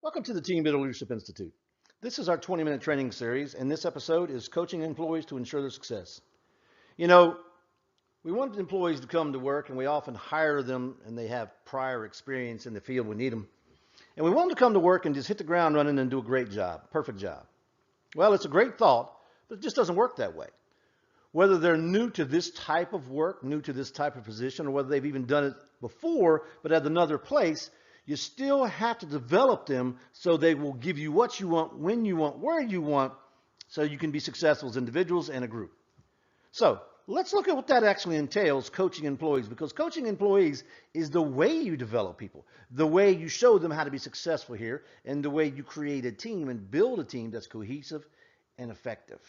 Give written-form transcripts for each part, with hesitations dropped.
Welcome to the Team Builder Leadership Institute. This is our 20-minute training series, and this episode is coaching employees to ensure their success. You know, we want employees to come to work, and we often hire them, and they have prior experience in the field we need them. And we want them to come to work and just hit the ground running and do a great job, perfect job. Well, it's a great thought, but it just doesn't work that way. Whether they're new to this type of work, new to this type of position, or whether they've even done it before but at another place, you still have to develop them so they will give you what you want, when you want, where you want, so you can be successful as individuals and a group. So let's look at what that actually entails, coaching employees, because coaching employees is the way you develop people, the way you show them how to be successful here, and the way you create a team and build a team that's cohesive and effective.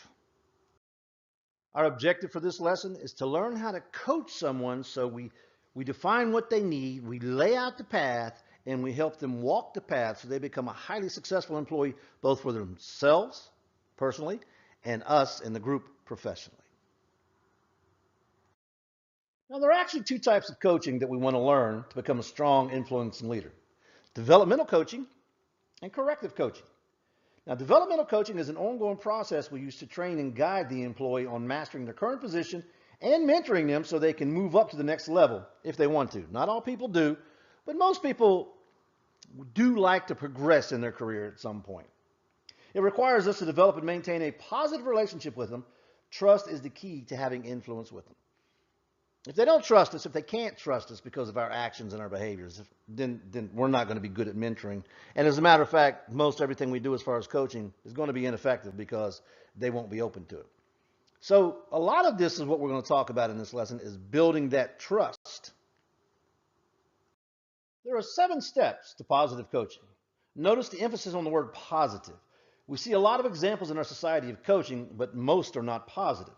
Our objective for this lesson is to learn how to coach someone so we define what they need, we lay out the path, and we help them walk the path so they become a highly successful employee, both for themselves personally and us in the group professionally. Now, there are actually two types of coaching that we want to learn to become a strong, influencing leader: developmental coaching and corrective coaching. Now, developmental coaching is an ongoing process we use to train and guide the employee on mastering their current position and mentoring them so they can move up to the next level if they want to. Not all people do, but most people do like to progress in their career at some point. It requires us to develop and maintain a positive relationship with them. Trust is the key to having influence with them. If they don't trust us, if they can't trust us because of our actions and our behaviors, then we're not going to be good at mentoring. And as a matter of fact, most everything we do as far as coaching is going to be ineffective because they won't be open to it. So a lot of this is what we're going to talk about in this lesson, is building that trust. There are 7 steps to positive coaching. Notice the emphasis on the word positive. We see a lot of examples in our society of coaching, but most are not positive.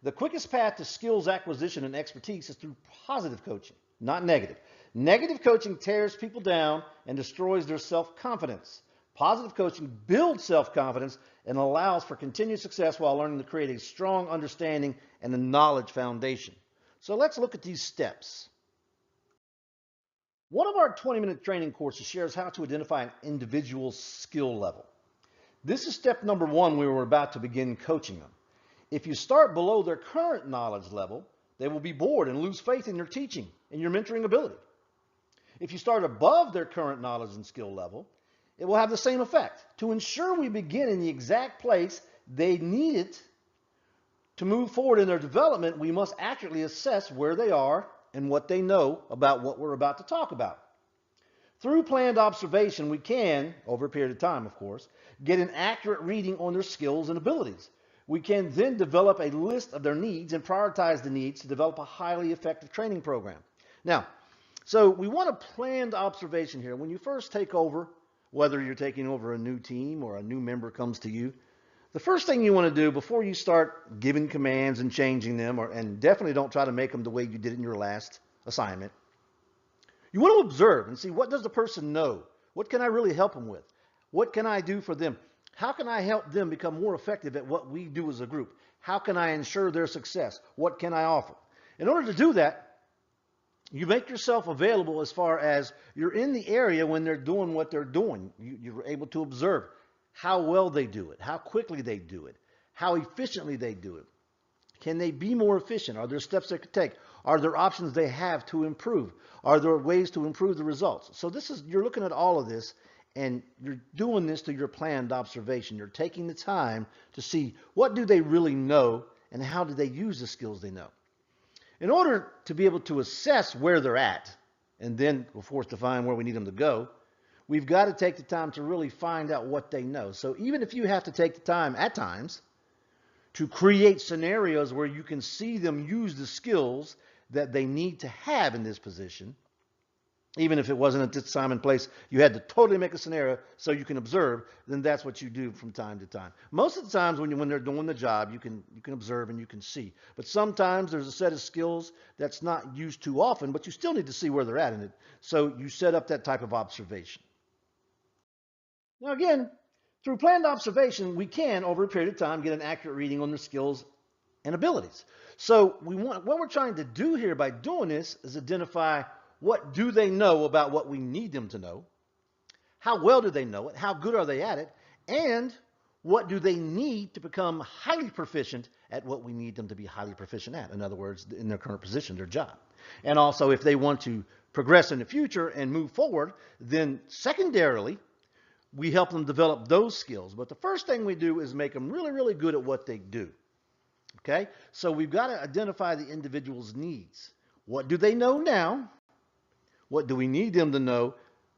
The quickest path to skills acquisition and expertise is through positive coaching, not negative. Negative coaching tears people down and destroys their self-confidence. Positive coaching builds self-confidence and allows for continued success while learning to create a strong understanding and a knowledge foundation. So let's look at these steps. One of our 20-minute training courses shares how to identify an individual's skill level. This is step number 1 we were about to begin coaching them. If you start below their current knowledge level, they will be bored and lose faith in your teaching and your mentoring ability. If you start above their current knowledge and skill level, it will have the same effect. To ensure we begin in the exact place they need it to move forward in their development, we must accurately assess where they are and what they know about what we're about to talk about. Through planned observation, we can, over a period of time, of course, get an accurate reading on their skills and abilities. We can then develop a list of their needs and prioritize the needs to develop a highly effective training program. Now, so we want a planned observation here. When you first take over, whether you're taking over a new team or a new member comes to you, the first thing you want to do before you start giving commands and changing them, and definitely don't try to make them the way you did in your last assignment, you want to observe and see, what does the person know? What can I really help them with? What can I do for them? How can I help them become more effective at what we do as a group? How can I ensure their success? What can I offer? In order to do that, you make yourself available as far as you're in the area when they're doing what they're doing. You're able to observe how well they do it, how quickly they do it, how efficiently they do it. Can they be more efficient? Are there steps they could take? Are there options they have to improve? Are there ways to improve the results? So you're looking at all of this, and you're doing this through your planned observation. You're taking the time to see, what do they really know and how do they use the skills they know? In order to be able to assess where they're at, and then, of course, define where we need them to go, we've got to take the time to really find out what they know. So even if you have to take the time at times to create scenarios where you can see them use the skills that they need to have in this position, even if it wasn't at this time and place, you had to totally make a scenario so you can observe, then that's what you do from time to time. Most of the times when they're doing the job, you can observe and you can see. But sometimes there's a set of skills that's not used too often, but you still need to see where they're at in it. So you set up that type of observation. Now again, through planned observation, we can, over a period of time, get an accurate reading on their skills and abilities. So what we're trying to do here by doing this is identify, what do they know about what we need them to know? how well do they know it, how good are they at it, and what do they need to become highly proficient at what we need them to be highly proficient at? In other words, in their current position, their job. And also, if they want to progress in the future and move forward, then secondarily, we help them develop those skills. But the first thing we do is make them really, really good at what they do. Okay? So we've got to identify the individual's needs. What do they know now? What do we need them to know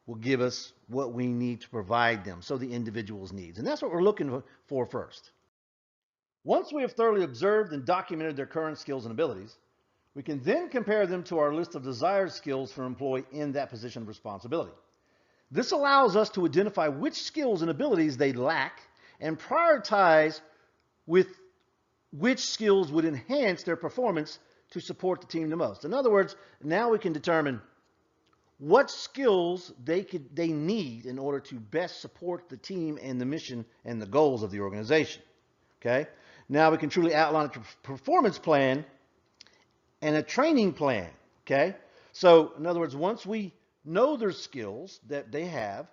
will give us what we need to provide them, so the individual's needs. And that's what we're looking for first. Once we have thoroughly observed and documented their current skills and abilities, we can then compare them to our list of desired skills for an employee in that position of responsibility. This allows us to identify which skills and abilities they lack and prioritize with which skills would enhance their performance to support the team the most. In other words, now we can determine what skills they need in order to best support the team and the mission and the goals of the organization. Okay? Now we can truly outline a performance plan and a training plan. Okay? So, in other words, once we know their skills that they have,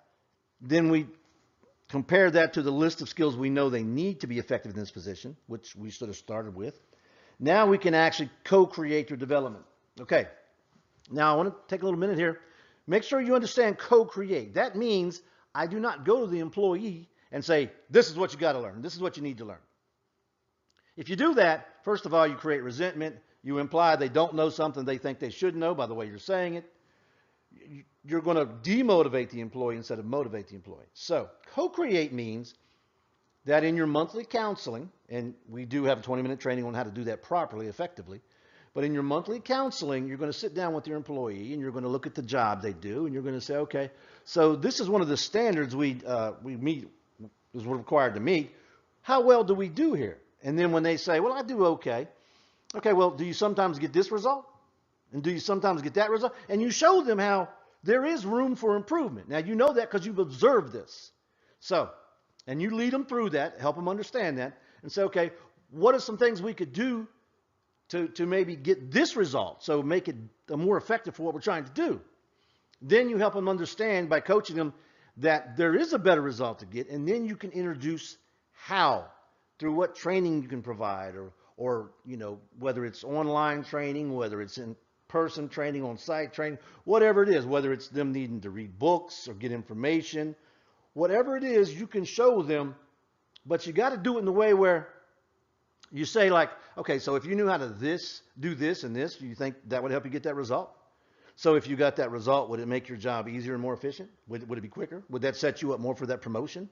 then we compare that to the list of skills we know they need to be effective in this position, which we sort of started with. Now we can actually co-create their development. Okay. Now I want to take a little minute here. Make sure you understand co-create. That means I do not go to the employee and say, this is what you got to learn. This is what you need to learn. If you do that, first of all, you create resentment. You imply they don't know something they think they should know by the way you're saying it. You're going to demotivate the employee instead of motivate the employee. So co-create means that in your monthly counseling, and we do have a 20-minute training on how to do that properly, effectively, but in your monthly counseling, you're going to sit down with your employee and you're going to look at the job they do and you're going to say, okay, so this is one of the standards we meet, is we're required to meet. How well do we do here? And then when they say, well, I do okay. Okay, well, do you sometimes get this result? And do you sometimes get that result? And you show them how there is room for improvement. Now, you know that because you've observed this. So, and you lead them through that, help them understand that, and say, okay, what are some things we could do to maybe get this result, so make it more effective for what we're trying to do? Then you help them understand by coaching them that there is a better result to get, and then you can introduce how, through what training you can provide, or you know, whether it's online training, whether it's in person training, on-site training, whatever it is, whether it's them needing to read books or get information, whatever it is, you can show them, but you got to do it in the way where you say, like, okay, so if you knew how to do this and this, do you think that would help you get that result? So if you got that result, would it make your job easier and more efficient? Would it be quicker? Would that set you up more for that promotion?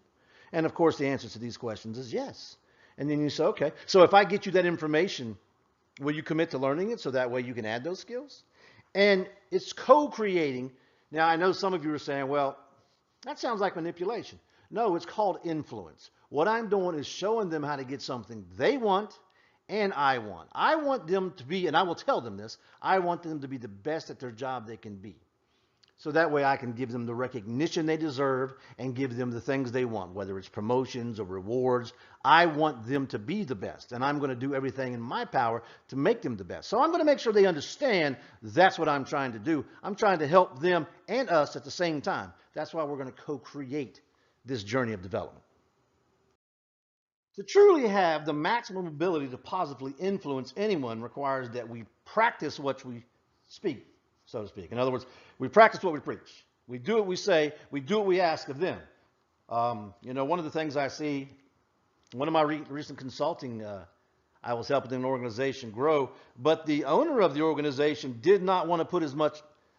And of course, the answer to these questions is yes. And then you say, okay, so if I get you that information, will you commit to learning it so that way you can add those skills? And it's co-creating. Now, I know some of you are saying, well, that sounds like manipulation. No, it's called influence. What I'm doing is showing them how to get something they want and I want. I want them to be, and I will tell them this, I want them to be the best at their job they can be. So that way I can give them the recognition they deserve and give them the things they want, whether it's promotions or rewards. I want them to be the best, and I'm going to do everything in my power to make them the best. So I'm going to make sure they understand that's what I'm trying to do. I'm trying to help them and us at the same time. That's why we're going to co-create this journey of development. To truly have the maximum ability to positively influence anyone requires that we practice what we speak, so to speak. In other words, we practice what we preach. We do what we say. We do what we ask of them. You know, one of the things I see, one of my recent consulting, I was helping an organization grow, but the owner of the organization did not want to put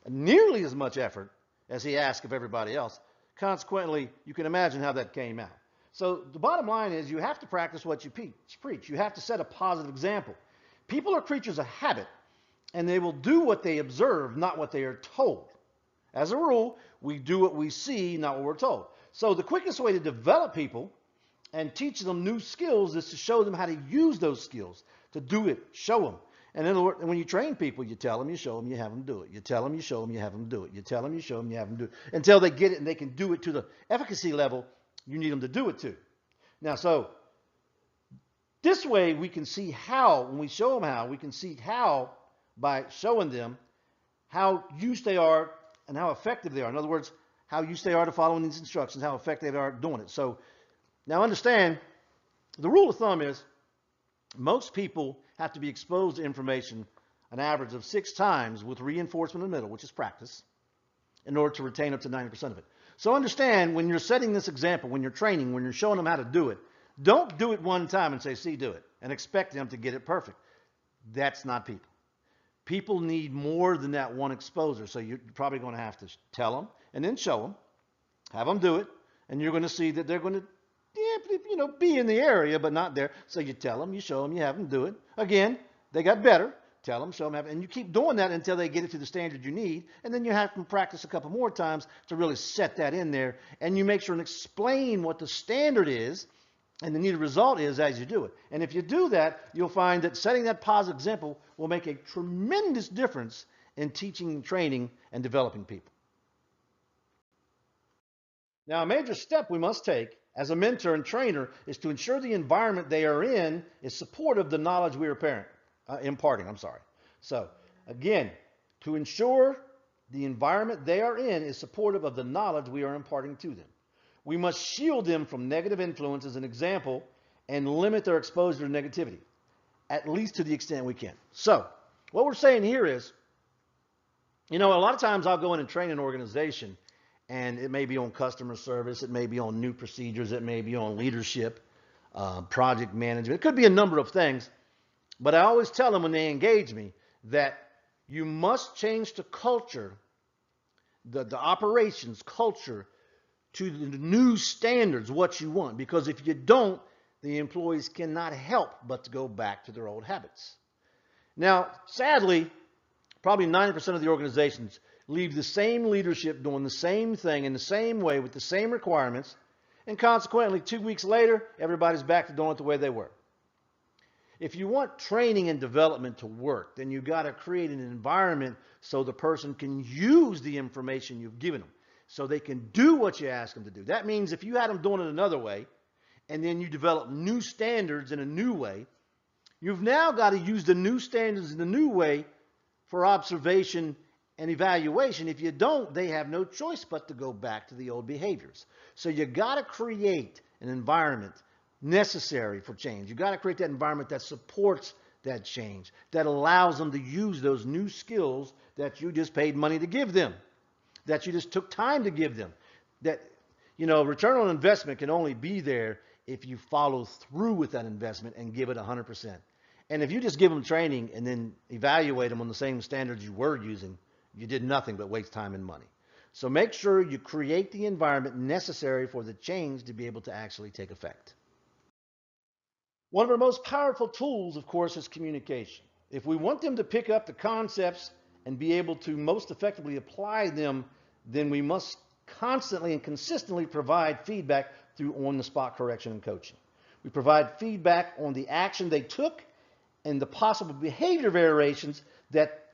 nearly as much effort as he asked of everybody else. Consequently, you can imagine how that came out. So the bottom line is you have to practice what you preach. You have to set a positive example. People are creatures of habit, and they will do what they observe, not what they are told. As a rule, we do what we see, not what we're told. So the quickest way to develop people and teach them new skills is to show them how to use those skills, to do it, show them. And in other words, when you train people, you tell them, you show them, you have them do it. You tell them, you show them, you have them do it. You tell them, you show them, you have them do it. Until they get it and they can do it to the efficacy level you need them to do it to. Now, so this way we can see how, when we show them how, we can see how by showing them how used they are and how effective they are. In other words, how used they are to following these instructions, how effective they are at doing it. So now understand, the rule of thumb is most people have to be exposed to information an average of 6 times with reinforcement in the middle, which is practice, in order to retain up to 90% of it. So understand, when you're setting this example, when you're training, when you're showing them how to do it, don't do it one time and say, see, do it, and expect them to get it perfect. That's not people. People need more than that one exposure. So you're probably going to have to tell them and then show them, have them do it, and you're going to see that they're going to, be in the area, but not there. So you tell them, you show them, you have them do it. Again, they got better. Tell them, show them, and you keep doing that until they get it to the standard you need, and then you have to practice a couple more times to really set that in there, and you make sure and explain what the standard is and the needed result is as you do it. And if you do that, you'll find that setting that positive example will make a tremendous difference in teaching, training, and developing people. Now, a major step we must take as a mentor and trainer is to ensure the environment they are in is supportive of the knowledge we are imparting. So again, to ensure the environment they are in is supportive of the knowledge we are imparting to them. We must shield them from negative influences, an example, and limit their exposure to negativity, at least to the extent we can. So what we're saying here is, a lot of times I'll go in and train an organization, and it may be on customer service, it may be on new procedures, it may be on leadership, project management. It could be a number of things. But I always tell them when they engage me that you must change the culture, the operations culture, to the new standards, what you want. Because if you don't, the employees cannot help but to go back to their old habits. Now, sadly, probably 90% of the organizations leave the same leadership doing the same thing in the same way with the same requirements, and consequently, 2 weeks later, everybody's back to doing it the way they were. If you want training and development to work, then you've got to create an environment so the person can use the information you've given them, so they can do what you ask them to do. That means if you had them doing it another way, and then you develop new standards in a new way, you've now got to use the new standards in the new way for observation and evaluation. If you don't, they have no choice but to go back to the old behaviors. So you got to create an environment necessary for change. You got to create that environment that supports that change, that allows them to use those new skills that you just paid money to give them, that you just took time to give them. That, return on investment can only be there if you follow through with that investment and give it 100%. And if you just give them training and then evaluate them on the same standards you were using, you did nothing but waste time and money. So make sure you create the environment necessary for the change to be able to actually take effect. One of our most powerful tools, of course, is communication. If we want them to pick up the concepts and be able to most effectively apply them, then we must constantly and consistently provide feedback through on-the-spot correction and coaching. We provide feedback on the action they took and the possible behavior variations that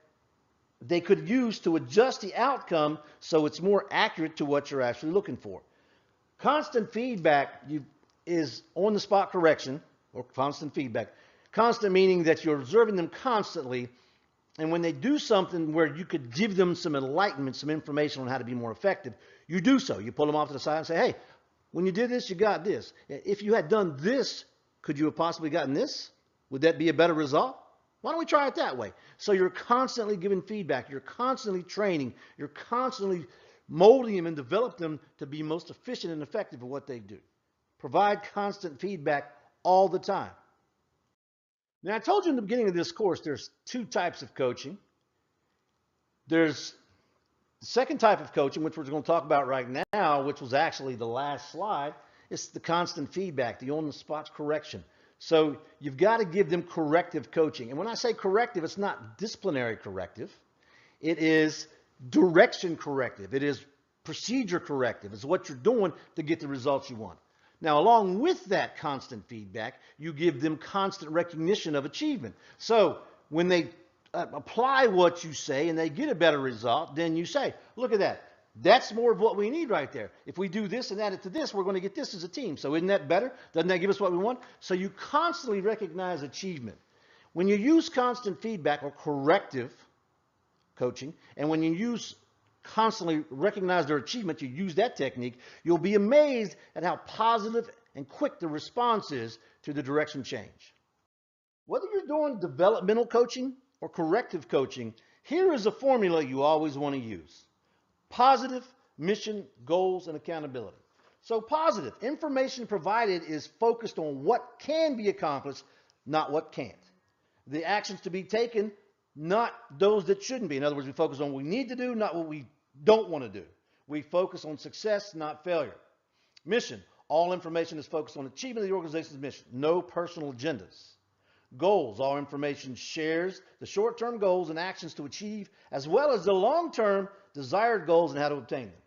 they could use to adjust the outcome so it's more accurate to what you're actually looking for. Constant feedback is on-the-spot correction, or constant feedback. Constant meaning that you're observing them constantly, and when they do something where you could give them some enlightenment, some information on how to be more effective, you do so. You pull them off to the side and say, hey, when you did this, you got this. If you had done this, could you have possibly gotten this? Would that be a better result? Why don't we try it that way? So you're constantly giving feedback. You're constantly training. You're constantly molding them and develop them to be most efficient and effective at what they do. Provide constant feedback all the time. Now, I told you in the beginning of this course, there's 2 types of coaching. There's the second type of coaching, which we're going to talk about right now, which was actually the last slide. It's the constant feedback, the on-the-spot correction. So you've got to give them corrective coaching. And when I say corrective, it's not disciplinary corrective. It is direction corrective. It is procedure corrective. It's what you're doing to get the results you want. Now, along with that constant feedback, you give them constant recognition of achievement. So when they apply what you say and they get a better result, then you say, look at that. That's more of what we need right there. If we do this and add it to this, we're going to get this as a team. So isn't that better? Doesn't that give us what we want? So you constantly recognize achievement. When you use constant feedback or corrective coaching, and when you use constantly recognize their achievement, you use that technique, you'll be amazed at how positive and quick the response is to the direction change. Whether you're doing developmental coaching or corrective coaching, here is a formula you always want to use. Positive, mission, goals, and accountability. So positive, information provided is focused on what can be accomplished, not what can't. The actions to be taken, not those that shouldn't be. In other words, we focus on what we need to do, not what we don't want to do. We focus on success, not failure. Mission, all information is focused on achievement of the organization's mission, no personal agendas. Goals, all information shares the short-term goals and actions to achieve, as well as the long-term desired goals and how to obtain them.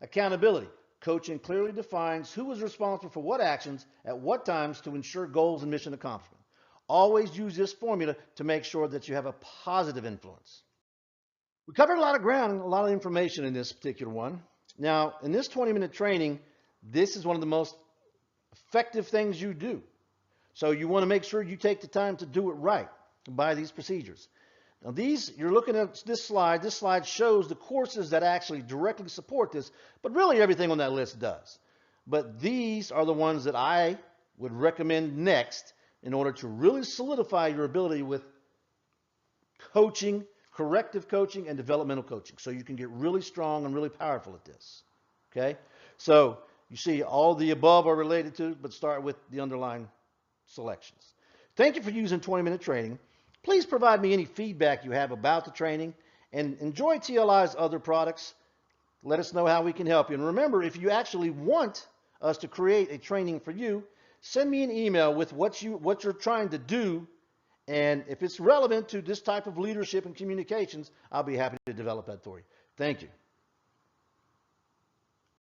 Accountability, coaching clearly defines who is responsible for what actions at what times to ensure goals and mission accomplishment. Always use this formula to make sure that you have a positive influence. We covered a lot of ground and a lot of information in this particular one. Now, in this 20-minute training, this is one of the most effective things you do. So you want to make sure you take the time to do it right by these procedures. Now these, you're looking at this slide. This slide shows the courses that actually directly support this, but really everything on that list does. But these are the ones that I would recommend next in order to really solidify your ability with coaching, corrective coaching, and developmental coaching. So you can get really strong and really powerful at this. Okay? So you see all the above are related to, but start with the underlying selections. Thank you for using 20-minute training. Please provide me any feedback you have about the training, and enjoy TLI's other products. Let us know how we can help you. And remember, if you actually want us to create a training for you, send me an email with what you're trying to do, and if it's relevant to this type of leadership and communications, I'll be happy to develop that for you. Thank you.